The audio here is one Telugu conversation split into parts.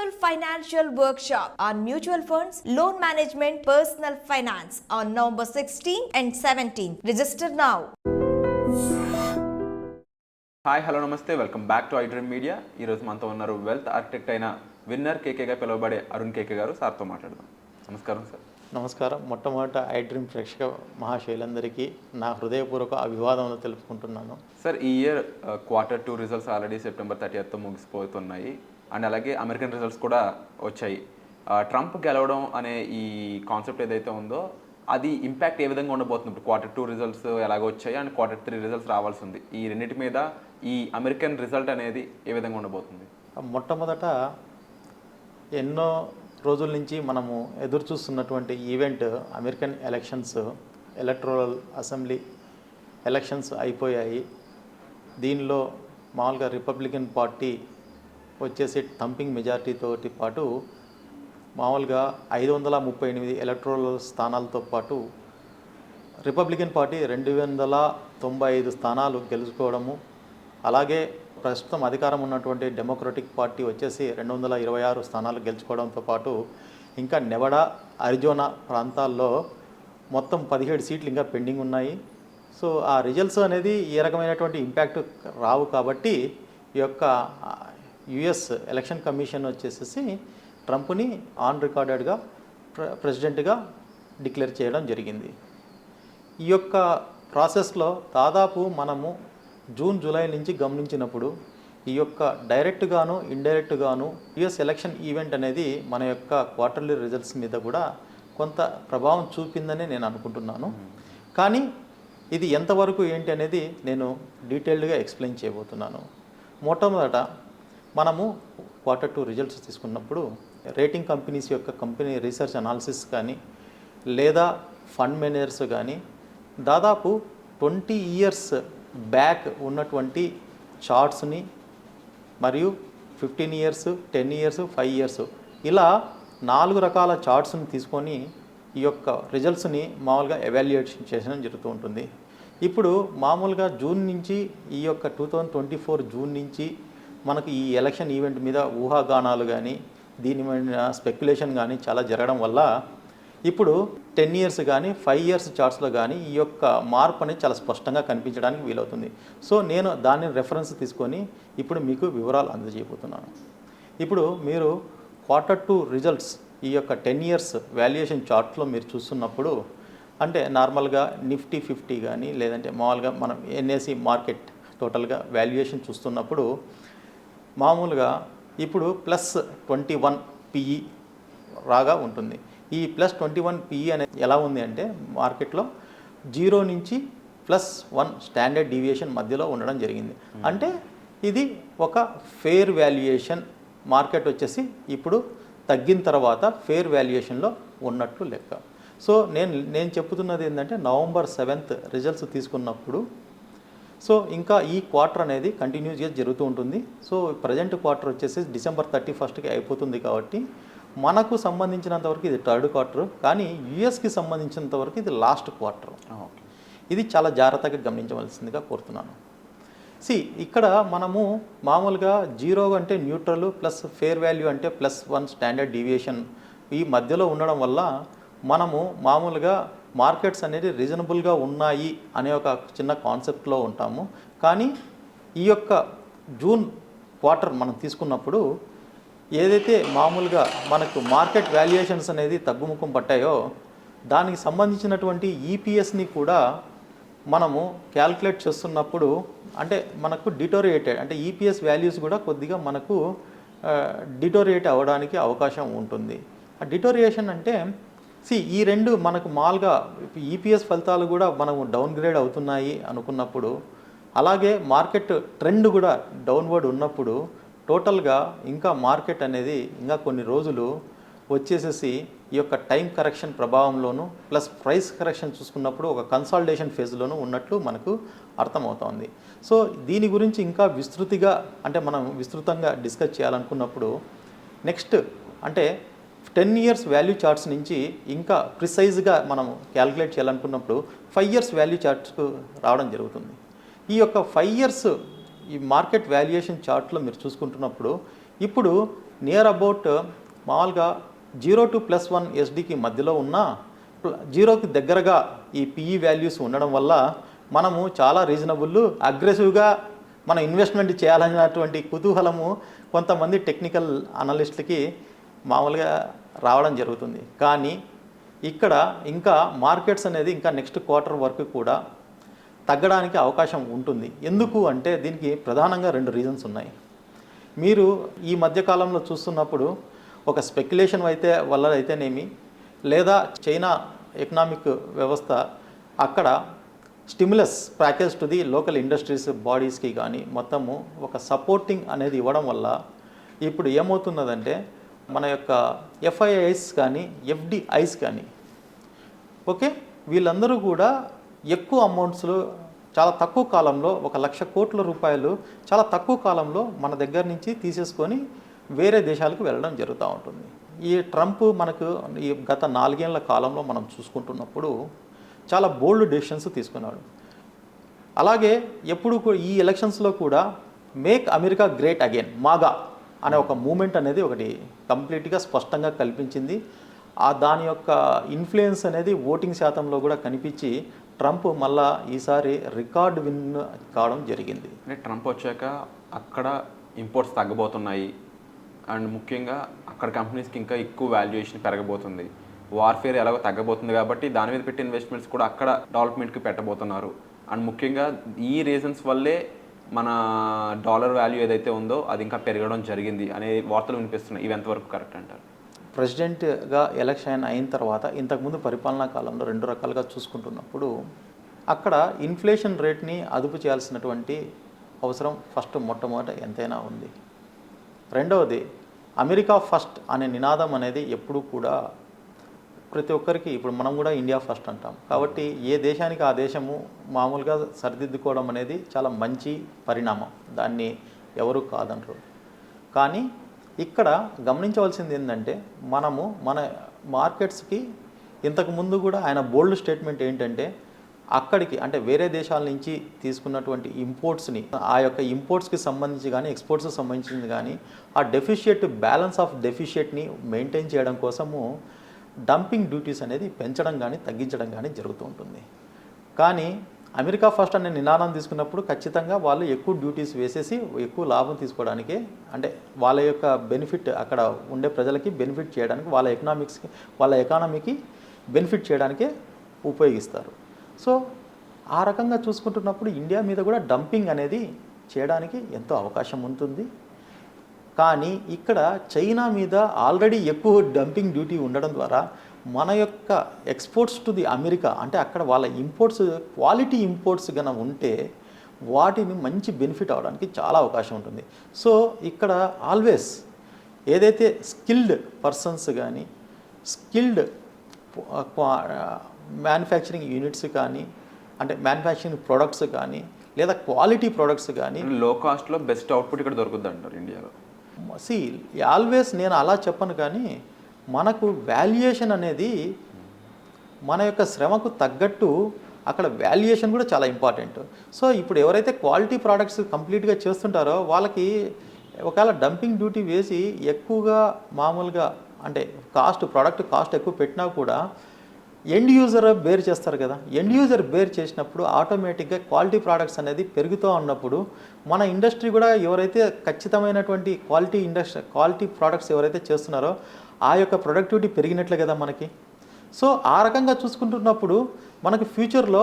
annual financial workshop on mutual funds, loan management, personal finance on November 16th and 17th. Register now. Hi hello namaste, welcome back to iDream media. ఈరోజు మనతో ఉన్నారు వెల్త్ ఆర్కిటెక్ట్ అయిన విన్నర్ కేకేగా పిలువబడే అరుణ్ కేకే గారు. సార్తో మాట్లాడదాం. నమస్కారం సార్. నమస్కారం. మొట్టమొదట iDream ప్రేక్షక మహాశైలందరికీ నా హృదయపూర్వక అభివాదములు తెలుపుకుంటున్నాను. సార్, ఈ year Q2 results already September 30th ముగిసిపోతున్నాయి. అండ్ అలాగే అమెరికన్ రిజల్ట్స్ కూడా వచ్చాయి. ట్రంప్ గెలవడం అనే ఈ కాన్సెప్ట్ ఏదైతే ఉందో అది ఇంపాక్ట్ ఏ విధంగా ఉండబోతుంది? ఇప్పుడు Q2 రిజల్ట్స్ ఎలాగో వచ్చాయి అండ్ Q3 రిజల్ట్స్ రావాల్సి ఉంది. ఈ రెండింటి మీద ఈ అమెరికన్ రిజల్ట్ అనేది ఏ విధంగా ఉండబోతుంది? మొట్టమొదట ఎన్నో రోజుల నుంచి మనము ఎదురు చూస్తున్నటువంటి event American elections, electoral assembly elections అయిపోయాయి. దీనిలో మామూలుగా రిపబ్లికన్ పార్టీ వచ్చేసి థంపింగ్ మెజారిటీతోటి పాటు మామూలుగా 538 ఎలక్టోరల్ స్థానాలతో పాటు రిపబ్లికన్ పార్టీ 295 స్థానాలు గెలుచుకోవడము, అలాగే ప్రస్తుతం అధికారం ఉన్నటువంటి డెమోక్రటిక్ పార్టీ వచ్చేసి 226 స్థానాలు గెలుచుకోవడంతో పాటు ఇంకా నెవడా, అరిజోనా ప్రాంతాల్లో మొత్తం 17 సీట్లు ఇంకా పెండింగ్ ఉన్నాయి. సో ఆ రిజల్ట్స్ అనేది ఏ రకమైనటువంటి ఇంపాక్ట్ రావు కాబట్టి ఈ యొక్క యుఎస్ ఎలక్షన్ కమిషన్ వచ్చేసి ట్రంప్ని ఆన్ రికార్డెడ్గా ప్రెసిడెంట్గా డిక్లేర్ చేయడం జరిగింది. ఈ యొక్క ప్రాసెస్లో దాదాపు మనము జూన్, జూలై నుంచి గమనించినప్పుడు ఈ యొక్క డైరెక్ట్గాను ఇండైరెక్ట్గాను యుఎస్ ఎలక్షన్ ఈవెంట్ అనేది మన యొక్క క్వార్టర్లీ రిజల్ట్స్ మీద కూడా కొంత ప్రభావం చూపిందని నేను అనుకుంటున్నాను. కానీ ఇది ఎంతవరకు ఏంటి అనేది నేను డీటెయిల్డ్గా ఎక్స్ప్లెయిన్ చేయబోతున్నాను. మొట్టమొదట మనము Q2 రిజల్ట్స్ తీసుకున్నప్పుడు రేటింగ్ కంపెనీస్ యొక్క కంపెనీ రీసెర్చ్ అనాలిసిస్ కానీ లేదా ఫండ్ మేనేజర్స్ కానీ దాదాపు 20 years బ్యాక్ ఉన్నటువంటి చార్ట్స్ని మరియు 15 years, 10 years, 5 years ఇలా 4 రకాల చార్ట్స్ని తీసుకొని ఈ యొక్క రిజల్ట్స్ని మామూలుగా ఎవాల్యుయేషన్ చేయడం జరుగుతూ ఉంటుంది. ఇప్పుడు మామూలుగా జూన్ నుంచి ఈ యొక్క 2024 జూన్ నుంచి మనకు ఈ ఎలక్షన్ ఈవెంట్ మీద ఊహాగానాలు కానీ దీని మీద స్పెక్యులేషన్ కానీ చాలా జరగడం వల్ల ఇప్పుడు 10 years కానీ 5 years చార్ట్స్లో కానీ ఈ యొక్క మార్పు అనేది చాలా స్పష్టంగా కనిపించడానికి వీలవుతుంది. సో నేను దాన్ని రెఫరెన్స్ తీసుకొని ఇప్పుడు మీకు వివరాలు అందజేయబోతున్నాను. ఇప్పుడు మీరు Q2 రిజల్ట్స్ ఈ యొక్క 10 years వాల్యుయేషన్ చార్ట్లో మీరు చూస్తున్నప్పుడు అంటే నార్మల్గా నిఫ్టీ 50 కానీ లేదంటే మామూలుగా మనం ఎన్ఎస్సి మార్కెట్ టోటల్గా వాల్యుయేషన్ చూస్తున్నప్పుడు మామూలుగా ఇప్పుడు +21 PE రాగా ఉంటుంది. ఈ +21 PE అనేది ఎలా ఉంది అంటే మార్కెట్లో 0 నుంచి +1 స్టాండర్డ్ డీవియేషన్ మధ్యలో ఉండడం జరిగింది. అంటే ఇది ఒక ఫెయిర్ వాల్యుయేషన్. మార్కెట్ వచ్చేసి ఇప్పుడు తగ్గిన తర్వాత ఫెయిర్ వాల్యుయేషన్లో ఉన్నట్లు లెక్క. సో నేను చెప్తున్నది ఏంటంటే November 7th రిజల్ట్స్ తీసుకున్నప్పుడు సో ఇంకా ఈ క్వార్టర్ అనేది కంటిన్యూస్గా జరుగుతూ ఉంటుంది. సో ప్రజెంట్ క్వార్టర్ వచ్చేసి December 31st అయిపోతుంది కాబట్టి మనకు సంబంధించినంతవరకు ఇది థర్డ్ క్వార్టర్, కానీ యుఎస్కి సంబంధించినంతవరకు ఇది లాస్ట్ క్వార్టర్. ఇది చాలా జాగ్రత్తగా గమనించవలసిందిగా కోరుతున్నాను. ఇక్కడ మనము మామూలుగా 0 అంటే న్యూట్రల్ ప్లస్ ఫెయిర్ వాల్యూ అంటే +1 స్టాండర్డ్ డీవియేషన్ ఈ మధ్యలో ఉండడం వల్ల మనము మామూలుగా మార్కెట్స్ అనేది రీజనబుల్గా ఉన్నాయి అనే ఒక చిన్న కాన్సెప్ట్లో ఉంటాము. కానీ ఈ యొక్క జూన్ క్వార్టర్ మనం తీసుకున్నప్పుడు ఏదైతే మామూలుగా మనకు మార్కెట్ వాల్యుయేషన్స్ అనేది తగ్గుముఖం పట్టాయో దానికి సంబంధించినటువంటి ఈపీఎస్ని కూడా మనము క్యాల్కులేట్ చేస్తున్నప్పుడు అంటే మనకు డిటోరియేటెడ్ అంటే ఈపీఎస్ వాల్యూస్ కూడా కొద్దిగా మనకు డిటోరియేట్ అవ్వడానికి అవకాశం ఉంటుంది. ఆ డిటోరియేషన్ అంటే ఈ రెండు మనకు మాల్గా ఈపీఎస్ ఫలితాలు కూడా మనము డౌన్గ్రేడ్ అవుతున్నాయి అనుకున్నప్పుడు, అలాగే మార్కెట్ ట్రెండ్ కూడా డౌన్వర్డ్ ఉన్నప్పుడు టోటల్గా ఇంకా మార్కెట్ అనేది ఇంకా కొన్ని రోజులు వచ్చేసేసి ఈ యొక్క టైం కరెక్షన్ ప్రభావంలోను ప్లస్ ప్రైస్ కరెక్షన్ చూసుకున్నప్పుడు ఒక కన్సాలిడేషన్ ఫేజ్లోనూ ఉన్నట్లు మనకు అర్థమవుతోంది. సో దీని గురించి ఇంకా మనం విస్తృతంగా డిస్కస్ చేయాలనుకున్నప్పుడు నెక్స్ట్ అంటే 10 years వాల్యూ చార్ట్స్ నుంచి ఇంకా ప్రిసైజ్గా మనం క్యాలిక్యులేట్ చేయాలనుకున్నప్పుడు 5 years వాల్యూ చార్ట్స్కు రావడం జరుగుతుంది. ఈ యొక్క 5 years ఈ మార్కెట్ వాల్యుయేషన్ చార్ట్లో మీరు చూసుకుంటున్నప్పుడు ఇప్పుడు నియర్ అబౌట్ మామూలుగా 0 to +1 USDకి మధ్యలో ఉన్న 0కి దగ్గరగా ఈ పిఈ వాల్యూస్ ఉండడం వల్ల మనము చాలా రీజనబుల్ అగ్రెసివ్గా మనం ఇన్వెస్ట్మెంట్ చేయాలనేటువంటి కుతూహలము కొంతమంది టెక్నికల్ అనలిస్టులకి మామూలుగా రావడం జరుగుతుంది. కానీ ఇక్కడ ఇంకా మార్కెట్స్ అనేది ఇంకా నెక్స్ట్ క్వార్టర్ వరకు కూడా తగ్గడానికి అవకాశం ఉంటుంది. ఎందుకు అంటే దీనికి ప్రధానంగా 2 రీజన్స్ ఉన్నాయి. మీరు ఈ మధ్యకాలంలో చూస్తున్నప్పుడు ఒక స్పెక్యులేషన్ వల్ల అయితేనేమి, లేదా చైనా ఎకనామిక్ వ్యవస్థ అక్కడ stimulus package to the local industries బాడీస్కి కానీ మొత్తము ఒక సపోర్టింగ్ అనేది ఇవ్వడం వల్ల ఇప్పుడు ఏమవుతున్నదంటే మన యొక్క ఎఫ్ఐఐస్ కానీ ఎఫ్డిఐస్ కానీ ఓకే వీళ్ళందరూ కూడా ఎక్కువ అమౌంట్స్లో చాలా తక్కువ కాలంలో 1,00,000 కోట్ల రూపాయలు చాలా తక్కువ కాలంలో మన దగ్గర నుంచి తీసేసుకొని వేరే దేశాలకు వెళ్ళడం జరుగుతూ ఉంటుంది. ఈ ట్రంప్ మనకు ఈ గత 4 ఏళ్ల కాలంలో మనం చూసుకుంటున్నప్పుడు చాలా బోల్డ్ డెసిషన్స్ తీసుకున్నాడు. అలాగే ఎప్పుడు ఈ ఎలక్షన్స్లో కూడా make America great again MAGA అనే ఒక మూమెంట్ అనేది ఒకటి కంప్లీట్గా స్పష్టంగా కల్పించింది. దాని యొక్క ఇన్ఫ్లుయెన్స్ అనేది ఓటింగ్ శాతంలో కూడా కనిపించి ట్రంప్ మళ్ళా ఈసారి రికార్డ్ విన్ కావడం జరిగింది. అంటే ట్రంప్ వచ్చాక అక్కడ ఇంపోర్ట్స్ తగ్గబోతున్నాయి అండ్ ముఖ్యంగా అక్కడ కంపెనీస్కి ఇంకా ఎక్కువ వాల్యుయేషన్ పెరగబోతుంది. వార్ఫేర్ ఎలాగో తగ్గబోతుంది కాబట్టి దాని మీద పెట్టే ఇన్వెస్ట్మెంట్స్ కూడా అక్కడ డెవలప్మెంట్కి పెట్టబోతున్నారు. అండ్ ముఖ్యంగా ఈ రీజన్స్ వల్లే మన డాలర్ వాల్యూ ఏదైతే ఉందో అది ఇంకా పెరగడం జరిగింది అనే వార్తలు వినిపిస్తున్నాయి. ఇవి ఎంతవరకు కరెక్ట్ అంటారు? ప్రెసిడెంట్గా ఎలక్షన్ అయిన తర్వాత ఇంతకుముందు పరిపాలనా కాలంలో 2 రకాలుగా చూసుకుంటున్నప్పుడు అక్కడ ఇన్ఫ్లేషన్ రేట్ని అదుపు చేయాల్సినటువంటి అవసరం మొట్టమొదట ఎంతైనా ఉంది. రెండవది అమెరికా ఫస్ట్ అనే నినాదం అనేది ఎప్పుడూ కూడా ప్రతి ఒక్కరికి, ఇప్పుడు మనం కూడా ఇండియా ఫస్ట్ అంటాం కాబట్టి ఏ దేశానికి ఆ దేశము మామూలుగా సరిదిద్దుకోవడం అనేది చాలా మంచి పరిణామం, దాన్ని ఎవరు కాదనరు. కానీ ఇక్కడ గమనించవలసింది ఏంటంటే మనము మన మార్కెట్స్కి ఇంతకుముందు కూడా ఆయన బోల్డ్ స్టేట్మెంట్ ఏంటంటే అక్కడికి అంటే వేరే దేశాల నుంచి తీసుకున్నటువంటి ఇంపోర్ట్స్ని ఆ యొక్క ఇంపోర్ట్స్కి సంబంధించి కానీ ఎక్స్పోర్ట్స్కి సంబంధించింది కానీ ఆ బ్యాలెన్స్ ఆఫ్ డెఫిషియట్ని మెయింటైన్ చేయడం కోసము డంపింగ్ డ్యూటీస్ అనేది పెంచడం కానీ తగ్గించడం కానీ జరుగుతూ ఉంటుంది. కానీ అమెరికా ఫస్ట్ అనే నినాదం తీసుకున్నప్పుడు ఖచ్చితంగా వాళ్ళు ఎక్కువ డ్యూటీస్ వేసేసి ఎక్కువ లాభం తీసుకోవడానికే, అంటే వాళ్ళ యొక్క బెనిఫిట్ అక్కడ ఉండే ప్రజలకి బెనిఫిట్ చేయడానికి, వాళ్ళ ఎకానమీకి బెనిఫిట్ చేయడానికే ఉపయోగిస్తారు. సో ఆ రకంగా చూసుకుంటున్నప్పుడు ఇండియా మీద కూడా డంపింగ్ అనేది చేయడానికి ఎంతో అవకాశం ఉంటుంది. కానీ ఇక్కడ చైనా మీద ఆల్రెడీ ఎక్కువ డంపింగ్ డ్యూటీ ఉండడం ద్వారా మన యొక్క ఎక్స్పోర్ట్స్ టు ది అమెరికా అంటే అక్కడ వాళ్ళ ఇంపోర్ట్స్ క్వాలిటీ ఇంపోర్ట్స్ కనుక ఉంటే వాటిని మంచి బెనిఫిట్ అవడానికి చాలా అవకాశం ఉంటుంది. సో ఇక్కడ ఆల్వేస్ ఏదైతే స్కిల్డ్ పర్సన్స్ కానీ స్కిల్డ్ మ్యానుఫ్యాక్చరింగ్ యూనిట్స్ కానీ అంటే మ్యానుఫ్యాక్చరింగ్ ప్రొడక్ట్స్ కానీ లేదా క్వాలిటీ ప్రొడక్ట్స్ కానీ లో కాస్ట్లో బెస్ట్ అవుట్పుట్ ఇక్కడ దొరుకుతుంది అంటారు ఇండియాలో. ఆల్వేస్ నేను అలా చెప్పను, కానీ మనకు వాల్యుయేషన్ అనేది మన యొక్క శ్రమకు తగ్గట్టు అక్కడ వాల్యుయేషన్ కూడా చాలా ఇంపార్టెంట్. సో ఇప్పుడు ఎవరైతే క్వాలిటీ ప్రోడక్ట్స్ కంప్లీట్గా చేస్తుంటారో వాళ్ళకి ఒకవేళ డంపింగ్ డ్యూటీ వేసి ఎక్కువగా మామూలుగా అంటే ప్రోడక్ట్ కాస్ట్ ఎక్కువ పెట్టినా కూడా ఎండ్ యూజర్ బేర్ చేస్తారు కదా. ఎండ్ యూజర్ బేర్ చేసినప్పుడు ఆటోమేటిక్గా క్వాలిటీ ప్రోడక్ట్స్ అనేది పెరుగుతూ ఉన్నప్పుడు మన ఇండస్ట్రీ కూడా ఎవరైతే ఖచ్చితమైనటువంటి క్వాలిటీ ప్రోడక్ట్స్ ఎవరైతే చేస్తున్నారో ఆ యొక్క ప్రొడక్టివిటీ పెరిగినట్లే కదా మనకి. సో ఆ రకంగా చూసుకుంటున్నప్పుడు మనకి ఫ్యూచర్లో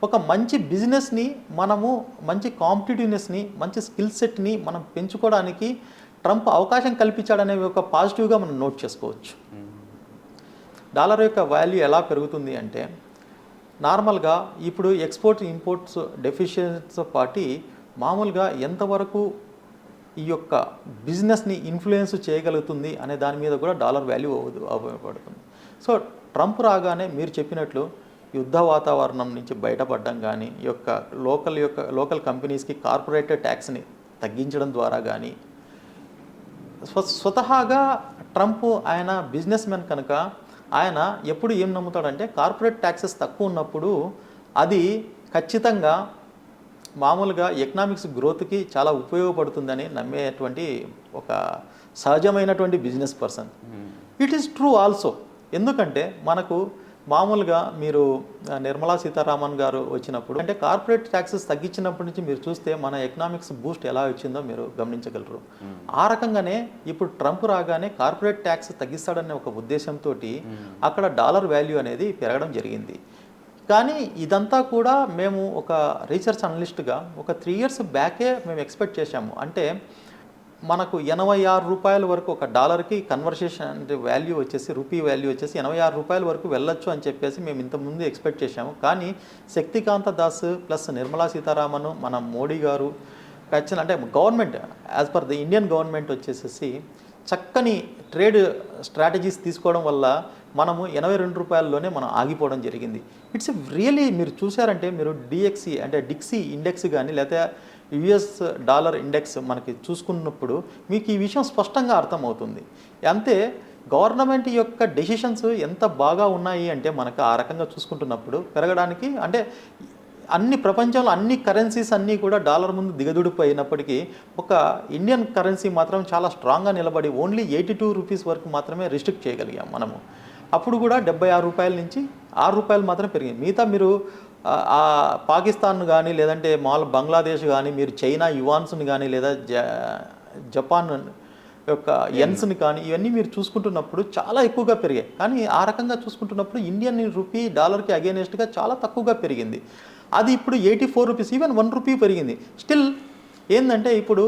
ఒక మంచి బిజినెస్ని మనము మంచి కాంపిటేటివ్నెస్ని మంచి స్కిల్ సెట్ని మనం పెంచుకోవడానికి ట్రంప్ అవకాశం కల్పించాడనే ఒక పాజిటివ్గా మనం నోట్ చేసుకోవచ్చు. డాలర్ యొక్క వాల్యూ ఎలా పెరుగుతుంది అంటే నార్మల్గా ఇప్పుడు ఇంపోర్ట్స్ డెఫిషియన్సీతో పాటు మామూలుగా ఎంతవరకు ఈ యొక్క బిజినెస్ని ఇన్ఫ్లుయెన్స్ చేయగలుగుతుంది అనే దాని మీద కూడా డాలర్ వాల్యూ ఉపయోగపడుతుంది. సో ట్రంప్ రాగానే మీరు చెప్పినట్లు యుద్ధ వాతావరణం నుంచి బయటపడడం కానీ ఈ యొక్క లోకల్ కంపెనీస్కి కార్పొరేట్ ట్యాక్స్ని తగ్గించడం ద్వారా కానీ స్వతహాగా ట్రంప్ ఆయన బిజినెస్ మ్యాన్ కనుక ఆయన ఎప్పుడు ఏం నమ్ముతాడంటే కార్పొరేట్ ట్యాక్సెస్ తక్కువ ఉన్నప్పుడు అది ఖచ్చితంగా మామూలుగా ఎకనామిక్స్ గ్రోత్కి చాలా ఉపయోగపడుతుందని నమ్మేటువంటి ఒక సహజమైనటువంటి business person. It is true also. ఎందుకంటే మనకు మామూలుగా మీరు నిర్మలా సీతారామన్ గారు వచ్చినప్పుడు అంటే కార్పొరేట్ ట్యాక్సెస్ తగ్గించినప్పటి నుంచి మీరు చూస్తే మన ఎకనామిక్స్ బూస్ట్ ఎలా వచ్చిందో మీరు గమనించగలరు. ఆ రకంగానే ఇప్పుడు ట్రంప్ రాగానే కార్పొరేట్ ట్యాక్స్ తగ్గిస్తాడనే ఒక ఉద్దేశంతో అక్కడ డాలర్ వాల్యూ అనేది పెరగడం జరిగింది. కానీ ఇదంతా కూడా మేము ఒక రీసెర్చ్ అనలిస్ట్గా ఒక 3 years బ్యాకే మేము ఎక్స్పెక్ట్ చేశాము. అంటే మనకు 86 రూపాయల వరకు ఒక డాలర్కి కన్వర్సేషన్ అంటే వాల్యూ వచ్చేసి రూపీ వాల్యూ వచ్చేసి 86 రూపాయల వరకు వెళ్ళొచ్చు అని చెప్పేసి మేము ఇంతకుముందు ఎక్స్పెక్ట్ చేశాము. కానీ శక్తికాంత దాస్ ప్లస్ నిర్మలా సీతారామన్ మన మోడీ గారు ఖచ్చితంగా అంటే government as per the Indian government వచ్చేసేసి చక్కని ట్రేడ్ స్ట్రాటజీస్ తీసుకోవడం వల్ల మనము 82 రూపాయల్లోనే మనం ఆగిపోవడం జరిగింది. ఇట్స్ రియలీ మీరు చూసారంటే మీరు డిఎక్సీ అంటే డిక్సీ ఇండెక్స్ కానీ లేకపోతే యుఎస్ డాలర్ ఇండెక్స్ మనకి చూసుకున్నప్పుడు మీకు ఈ విషయం స్పష్టంగా అర్థమవుతుంది. అంతే గవర్నమెంట్ యొక్క డెసిషన్స్ ఎంత బాగా ఉన్నాయి అంటే మనకు ఆ రకంగా చూసుకుంటున్నప్పుడు పెరగడానికి అంటే అన్ని ప్రపంచంలో అన్ని కరెన్సీస్ అన్నీ కూడా డాలర్ ముందు దిగదుడిపోయినప్పటికీ ఒక ఇండియన్ కరెన్సీ మాత్రం చాలా స్ట్రాంగ్గా నిలబడి ఓన్లీ 82 రూపీస్ వరకు మాత్రమే రిస్ట్రిక్ట్ చేయగలిగాం మనము. అప్పుడు కూడా 76 రూపాయల నుంచి 6 రూపాయలు మాత్రం పెరిగింది. మిగతా మీరు పాకిస్తాన్ కానీ లేదంటే మామూలు బంగ్లాదేశ్ కానీ మీరు చైనా యువాన్స్ని కానీ లేదా జపాన్ యొక్క యెన్స్ని కానీ ఇవన్నీ మీరు చూసుకుంటున్నప్పుడు చాలా ఎక్కువగా పెరిగాయి. కానీ ఆ రకంగా చూసుకుంటున్నప్పుడు ఇండియన్ రూపీ డాలర్కి అగేనెస్ట్గా చాలా తక్కువగా పెరిగింది. అది ఇప్పుడు 84 రూపీస్ ఈవెన్ 1 రూపీ పెరిగింది. స్టిల్ ఏంటంటే ఇప్పుడు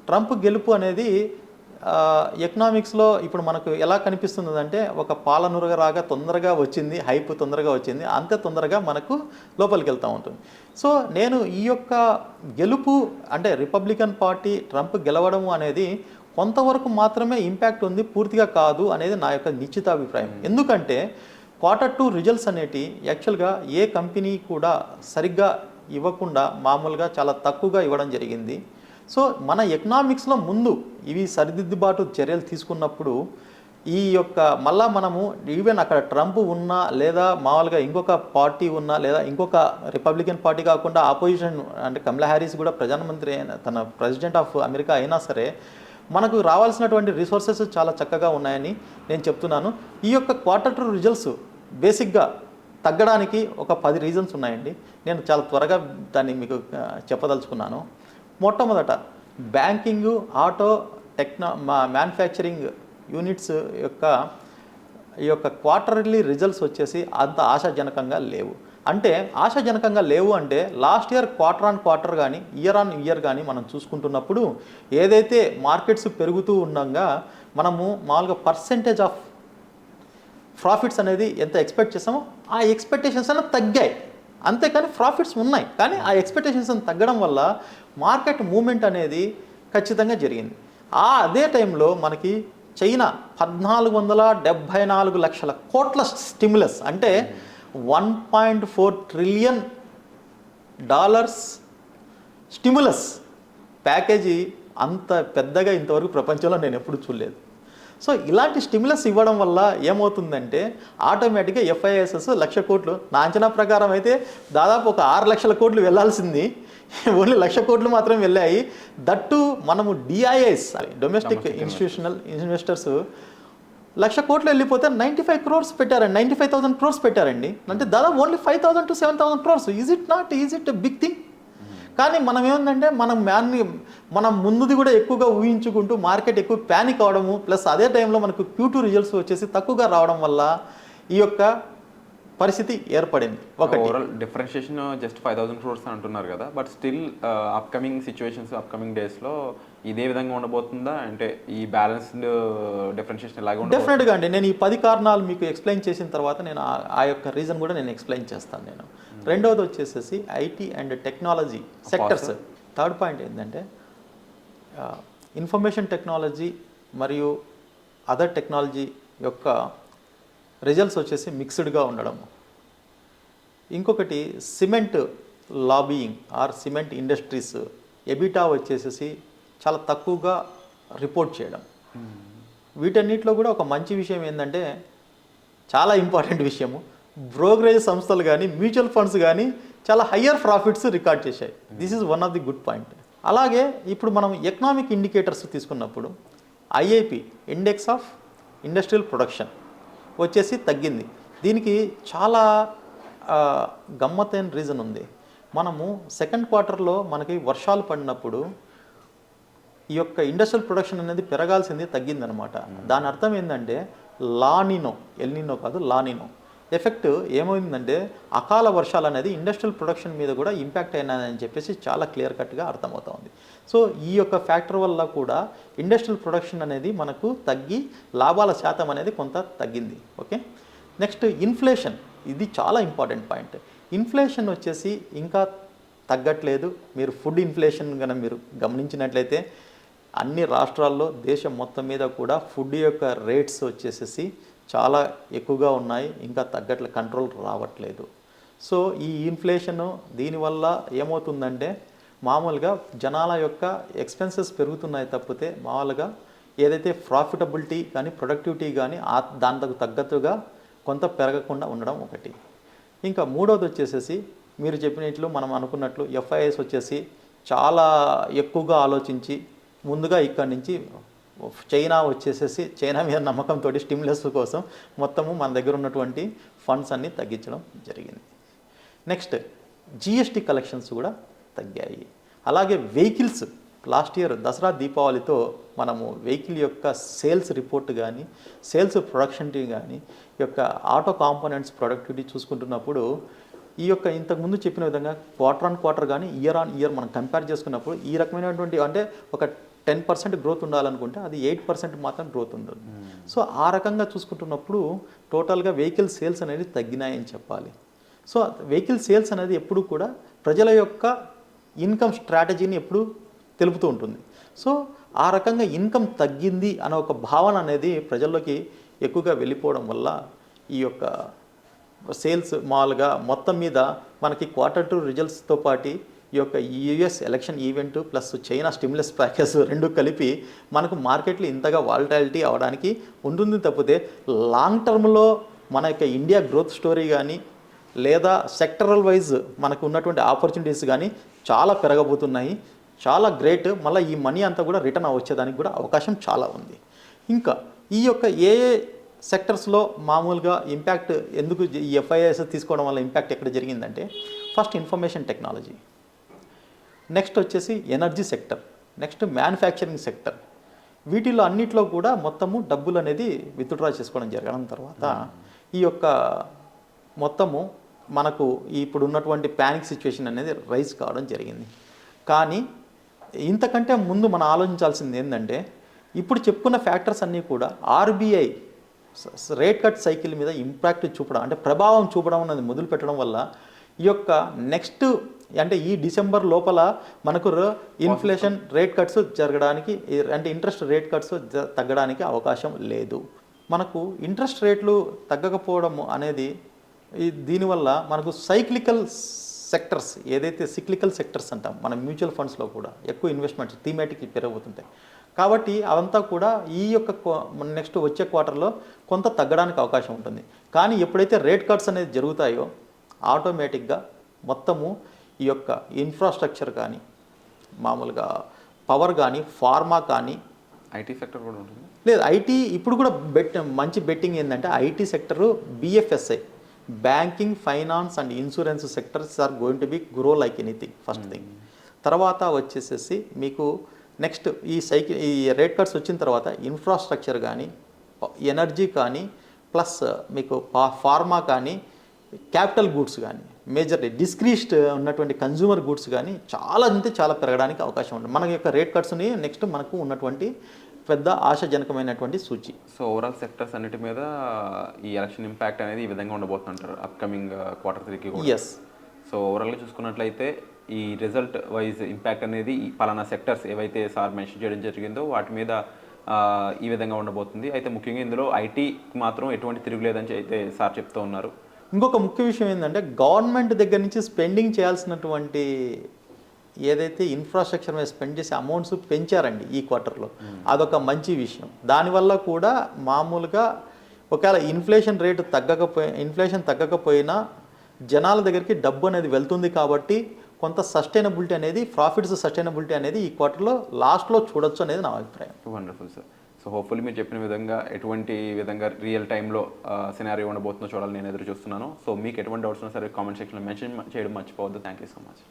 ట్రంప్ గెలుపు అనేది ఎకనామిక్స్లో ఇప్పుడు మనకు ఎలా కనిపిస్తుంది అంటే ఒక పాలనురగ రాగా తొందరగా వచ్చింది, హైప్ తొందరగా వచ్చింది, అంతే తొందరగా మనకు లోపలికి వెళ్తూ ఉంటుంది. సో నేను ఈ యొక్క గెలుపు అంటే రిపబ్లికన్ పార్టీ ట్రంప్ గెలవడం అనేది కొంతవరకు మాత్రమే ఇంపాక్ట్ ఉంది, పూర్తిగా కాదు అనేది నా యొక్క నిశ్చితాభిప్రాయం. ఎందుకంటే Q2 రిజల్ట్స్ అనేటి యాక్చువల్గా ఏ కంపెనీ కూడా సరిగ్గా ఇవ్వకుండా మామూలుగా చాలా తక్కువగా ఇవ్వడం జరిగింది. సో మన ఎకనామిక్స్లో ముందు ఇవి సరిదిద్దుబాటు చర్యలు తీసుకున్నప్పుడు ఈ యొక్క మళ్ళా మనము ఈవెన్ అక్కడ ట్రంప్ ఉన్నా లేదా మామూలుగా ఇంకొక పార్టీ ఉన్నా లేదా ఇంకొక రిపబ్లికన్ పార్టీ కాకుండా ఆపోజిషన్ అంటే కమలా హ్యారిస్ కూడా ప్రధానమంత్రి అయిన తన ప్రెసిడెంట్ ఆఫ్ అమెరికా అయినా సరే మనకు రావాల్సినటువంటి రిసోర్సెస్ చాలా చక్కగా ఉన్నాయని నేను చెప్తున్నాను. ఈ యొక్క Q2 రిజల్ట్స్ బేసిక్గా తగ్గడానికి ఒక 10 రీజన్స్ ఉన్నాయండి. నేను చాలా త్వరగా దాన్ని మీకు చెప్పదలుచుకున్నాను. మొట్టమొదట బ్యాంకింగ్, ఆటో, మ్యానుఫ్యాక్చరింగ్ యూనిట్స్ ఈ యొక్క క్వార్టర్లీ రిజల్ట్స్ వచ్చేసి అంత ఆశాజనకంగా లేవు. అంటే ఆశాజనకంగా లేవు అంటే last year quarter on quarter కానీ ఇయర్ ఆన్ ఇయర్ కానీ మనం చూసుకుంటున్నప్పుడు ఏదైతే మార్కెట్స్ పెరుగుతూ ఉండగా మనము మామూలుగా పర్సెంటేజ్ ఆఫ్ ప్రాఫిట్స్ అనేది ఎంత ఎక్స్పెక్ట్ చేసామో ఆ ఎక్స్పెక్టేషన్స్ అనేవి తగ్గాయి. అంతేకాని ప్రాఫిట్స్ ఉన్నాయి, కానీ ఆ ఎక్స్పెక్టేషన్స్ తగ్గడం వల్ల మార్కెట్ మూమెంట్ అనేది ఖచ్చితంగా జరిగింది. అదే టైంలో మనకి చైనా 1474 లక్షల కోట్ల స్టిమ్యులస్ అంటే $1.4 ట్రిలియన్ స్టిమ్యులస్ ప్యాకేజీ అంత పెద్దగా ఇంతవరకు ప్రపంచంలో నేను ఎప్పుడు చూడలేదు. సో ఇలాంటి స్టిమ్యులస్ ఇవ్వడం వల్ల ఏమవుతుందంటే ఆటోమేటిక్గా FIIs 1,00,000 కోట్లు నా అంచనా ప్రకారం అయితే దాదాపు ఒక 6 లక్షల కోట్లు వెళ్ళాల్సింది ఓన్లీ 1,00,000 కోట్లు మాత్రం వెళ్ళాయి. దట్టు మనము DIIs డొమెస్టిక్ ఇన్స్టిట్యూషనల్ ఇన్వెస్టర్స్ 1,00,000 కోట్లు వెళ్ళిపోతే 95 crores పెట్టారండి, 95,000 crores పెట్టారండి. అంటే దాదాపు only 5,000 to 7,000 crores. Is it big thing? కానీ మనం ఏముందంటే మనం ముందుది కూడా ఎక్కువగా ఊహించుకుంటూ మార్కెట్ ఎక్కువ ప్యానిక్ అవడము ప్లస్ అదే టైంలో మనకు Q2 రిజల్ట్స్ వచ్చేసి తక్కువగా రావడం వల్ల ఈ యొక్క పరిస్థితి ఏర్పడింది. ఓవరాల్ డిఫరెన్షియేషన్ జస్ట్ 5,000 crores అంటున్నారు కదా, but still upcoming situations upcoming డేస్లో ఇదే విధంగా ఉండబోతుందా? అంటే ఈ బ్యాలెన్స్డ్ డిఫరెన్షియేషన్ ఎలాగ ఉంటుంది? డెఫినెట్గా అండి. నేను ఈ 10 కారణాలు మీకు ఎక్స్ప్లెయిన్ చేసిన తర్వాత నేను ఆ యొక్క రీజన్ కూడా నేను ఎక్స్ప్లెయిన్ చేస్తాను. నేను రెండవది వచ్చేసేసి IT and technology sectors. Third point ఏంటంటే ఇన్ఫర్మేషన్ టెక్నాలజీ మరియు అదర్ టెక్నాలజీ యొక్క రిజల్ట్స్ వచ్చేసి మిక్స్డ్గా ఉండడం. ఇంకొకటి cement lobbying or cement industries EBITDA వచ్చేసేసి చాలా తక్కువగా రిపోర్ట్ చేయడం. వీటన్నిటిలో కూడా ఒక మంచి విషయం ఏంటంటే చాలా ఇంపార్టెంట్ విషయము, బ్రోకరేజ్ సంస్థలు కానీ మ్యూచువల్ ఫండ్స్ కానీ చాలా హయ్యర్ ప్రాఫిట్స్ రికార్డ్ చేశాయి. This is one of the good point. అలాగే ఇప్పుడు మనం ఎకనామిక్ ఇండికేటర్స్ తీసుకున్నప్పుడు IIP index of industrial production వచ్చేసి తగ్గింది. దీనికి చాలా గమ్మత్తైన రీజన్ ఉంది. మనము సెకండ్ క్వార్టర్లో మనకి వర్షాలు పడినప్పుడు ఈ యొక్క ఇండస్ట్రియల్ ప్రొడక్షన్ అనేది పెరగాల్సింది తగ్గిందనమాట. దాని అర్థం ఏంటంటే లానినో, ఎల్నినో కాదు, లానినో ఎఫెక్ట్ ఏమైందంటే అకాల వర్షాలు అనేది ఇండస్ట్రియల్ ప్రొడక్షన్ మీద కూడా ఇంపాక్ట్ అయినదని చెప్పేసి చాలా క్లియర్ కట్గా అర్థమవుతుంది. సో ఈ యొక్క ఫ్యాక్టర్ వల్ల కూడా ఇండస్ట్రియల్ ప్రొడక్షన్ అనేది మనకు తగ్గి లాభాల శాతం అనేది కొంత తగ్గింది. ఓకే, నెక్స్ట్ ఇన్ఫ్లేషన్, ఇది చాలా ఇంపార్టెంట్ పాయింట్. ఇన్ఫ్లేషన్ వచ్చేసి ఇంకా తగ్గట్లేదు. మీరు ఫుడ్ ఇన్ఫ్లేషన్ కనుక మీరు గమనించినట్లయితే అన్ని రాష్ట్రాల్లో దేశం మొత్తం మీద కూడా ఫుడ్ యొక్క రేట్స్ వచ్చేసేసి చాలా ఎక్కువగా ఉన్నాయి, ఇంకా తగ్గట్లే, కంట్రోల్ రావట్లేదు. సో ఈ ఇన్ఫ్లేషను దీనివల్ల ఏమవుతుందంటే మామూలుగా జనాల యొక్క ఎక్స్పెన్సెస్ పెరుగుతున్నాయి తప్పితే మామూలుగా ఏదైతే ప్రాఫిటబిలిటీ కానీ ప్రొడక్టివిటీ కానీ దానికి తగ్గట్టుగా కొంత పెరగకుండా ఉండడం ఒకటి. ఇంకా మూడవది వచ్చేసేసి మీరు చెప్పినట్లు మనం అనుకున్నట్లు ఎఫ్ఐఎస్ వచ్చేసి చాలా ఎక్కువగా ఆలోచించి ముందుగా ఇక్కడి నుంచి చైనా వచ్చేసేసి చైనా మీద నమ్మకంతో స్టిమ్యులస్ కోసం మొత్తము మన దగ్గర ఉన్నటువంటి ఫండ్స్ అన్నీ తగ్గించడం జరిగింది. నెక్స్ట్ జిఎస్టీ కలెక్షన్స్ కూడా తగ్గాయి. అలాగే వెహికల్స్ లాస్ట్ ఇయర్ దసరా దీపావళితో మనము వెహికల్ యొక్క సేల్స్ రిపోర్ట్ కానీ సేల్స్ ప్రొడక్షన్టీ కానీ ఈ యొక్క ఆటో కాంపోనెంట్స్ ప్రొడక్టివిటీ చూసుకుంటున్నప్పుడు ఈ యొక్క ఇంతకుముందు చెప్పిన విధంగా క్వార్టర్ ఆన్ క్వార్టర్ కానీ ఇయర్ ఆన్ ఇయర్ మనం కంపేర్ చేసుకున్నప్పుడు ఈ రకమైనటువంటి అంటే ఒక 10% గ్రోత్ ఉండాలనుకుంటే అది 8% మాత్రం గ్రోత్ ఉండదు. సో ఆ రకంగా చూసుకుంటున్నప్పుడు టోటల్గా వెహికల్ సేల్స్ అనేది తగ్గినాయని చెప్పాలి. సో వెహికల్ సేల్స్ అనేది ఎప్పుడు కూడా ప్రజల యొక్క ఇన్కమ్ స్ట్రాటజీని ఎప్పుడు తెలుపుతూ ఉంటుంది. సో ఆ రకంగా ఇన్కమ్ తగ్గింది అనే ఒక భావన అనేది ప్రజల్లోకి ఎక్కువగా వెళ్ళిపోవడం వల్ల ఈ యొక్క సేల్స్ మామూలుగా మొత్తం మీద మనకి Q2 రిజల్ట్స్తో పాటు ఈ యొక్క US election event plus China stimulus package రెండు కలిపి మనకు మార్కెట్లు ఇంతగా వాలటాలిటీ అవడానికి ఉంటుంది తప్పితే లాంగ్ టర్మ్లో మన యొక్క ఇండియా గ్రోత్ స్టోరీ కానీ లేదా సెక్టరల్ వైజ్ మనకు ఉన్నటువంటి ఆపర్చునిటీస్ కానీ చాలా పెరగబోతున్నాయి. చాలా గ్రేట్. మళ్ళీ ఈ మనీ అంతా కూడా రిటర్న్ వచ్చేదానికి కూడా అవకాశం చాలా ఉంది. ఇంకా ఈ యొక్క ఏ సెక్టర్స్లో మామూలుగా ఇంపాక్ట్ ఎందుకు ఈ ఎఫ్ఐఎస్ తీసుకోవడం వల్ల ఇంపాక్ట్ ఎక్కడ జరిగిందంటే ఫస్ట్ ఇన్ఫర్మేషన్ టెక్నాలజీ, నెక్స్ట్ వచ్చేసి energy sector, next manufacturing sector. వీటిలో అన్నిట్లో కూడా మొత్తము డబ్బులు అనేది విత్డ్రా చేసుకోవడం జరగడం తర్వాత ఈ యొక్క మొత్తము మనకు ఇప్పుడు ఉన్నటువంటి ప్యానిక్ సిచ్యువేషన్ అనేది రైజ్ కావడం జరిగింది. కానీ ఇంతకంటే ముందు మనం ఆలోచించాల్సింది ఏంటంటే ఇప్పుడు చెప్పుకున్న ఫ్యాక్టర్స్ అన్నీ కూడా ఆర్బీఐ రేట్ కట్ సైకిల్ మీద ఇంపాక్ట్ చూపడం అంటే ప్రభావం చూపడం అనేది మొదలు పెట్టడం వల్ల ఈ యొక్క నెక్స్ట్ అంటే ఈ డిసెంబర్ లోపల మనకు ఇన్ఫ్లేషన్ రేట్ కట్స్ జరగడానికి అంటే ఇంట్రెస్ట్ రేట్ కట్స్ తగ్గడానికి అవకాశం లేదు. మనకు ఇంట్రెస్ట్ రేట్లు తగ్గకపోవడం అనేది దీనివల్ల మనకు సైక్లికల్ సెక్టర్స్ ఏదైతే సిక్లికల్ సెక్టర్స్ అంటాం మన మ్యూచువల్ ఫండ్స్లో కూడా ఎక్కువ ఇన్వెస్ట్మెంట్స్ థీమాటిక్ పెరగబోతుంటాయి. కాబట్టి అవంతా కూడా ఈ యొక్క నెక్స్ట్ వచ్చే క్వార్టర్లో కొంత తగ్గడానికి అవకాశం ఉంటుంది. కానీ ఎప్పుడైతే రేట్ కట్స్ అనేది జరుగుతాయో ఆటోమేటిక్గా మొత్తము ఈ యొక్క ఇన్ఫ్రాస్ట్రక్చర్ కానీ మామూలుగా పవర్ కానీ ఫార్మా కానీ ఐటీ సెక్టర్ కూడా ఉంటుంది. లేదు, ఐటీ ఇప్పుడు కూడా మంచి బెట్టింగ్ ఏంటంటే IT sector BFSI banking finance and insurance sectors are going to be grow like anything first thing. తర్వాత వచ్చేసేసి మీకు నెక్స్ట్ ఈ రేట్ కట్స్ వచ్చిన తర్వాత ఇన్ఫ్రాస్ట్రక్చర్ కానీ ఎనర్జీ కానీ ప్లస్ మీకు ఫార్మా కానీ క్యాపిటల్ గూడ్స్ కానీ మేజర్లీ డిస్క్రీస్ట్ ఉన్నటువంటి కన్జ్యూమర్ గూడ్స్ కానీ చాలా అంటే చాలా పెరగడానికి అవకాశం ఉంటుంది. మన యొక్క రేట్ కట్స్ని నెక్స్ట్ మనకు ఉన్నటువంటి పెద్ద ఆశాజనకమైనటువంటి సూచి. సో ఓవరాల్ సెక్టర్స్ అన్నిటి మీద ఈ ఎలక్షన్ ఇంపాక్ట్ అనేది ఈ విధంగా ఉండబోతుంటారు అప్కమింగ్ Q3కి కూడా. ఎస్. సో ఓవరాల్గా చూసుకున్నట్లయితే ఈ రిజల్ట్ వైజ్ ఇంపాక్ట్ అనేది ఈ పలానా సెక్టర్స్ ఏవైతే సార్ మెన్షన్ చేయడం జరిగిందో వాటి మీద ఈ విధంగా ఉండబోతుంది. అయితే ముఖ్యంగా ఇందులో ఐటీకి మాత్రం ఎటువంటి తిరుగులేదని అయితే సార్ చెప్తూ ఉన్నారు. ఇంకొక ముఖ్య విషయం ఏంటంటే గవర్నమెంట్ దగ్గర నుంచి స్పెండింగ్ చేయాల్సినటువంటి ఏదైతే ఇన్ఫ్రాస్ట్రక్చర్ మీద స్పెండ్ చేసే అమౌంట్స్ పెంచారండి ఈ క్వార్టర్లో. అదొక మంచి విషయం. దానివల్ల కూడా మామూలుగా ఒకవేళ ఇన్ఫ్లేషన్ తగ్గకపోయినా జనాల దగ్గరికి డబ్బు అనేది వెళ్తుంది కాబట్టి కొంత సస్టైనబిలిటీ అనేది ప్రాఫిట్స్ సస్టైనబిలిటీ అనేది ఈ క్వార్టర్లో లాస్ట్లో చూడొచ్చు అనేది నా అభిప్రాయం. Wonderful sir. సో హోప్ఫుల్లీ మీరు చెప్పిన విధంగా ఎటువంటి విధంగా రియల్ టైంలో సినారియో ఉండబోతుందో చూడాలని నేను ఎదురు చూస్తున్నాను. సో మీకు ఎటువంటి డౌట్స్ ఉన్నా సరే కామెంట్ సెక్షన్లో మెన్షన్ చేయడం మర్చిపోవద్దు. Thank you so much.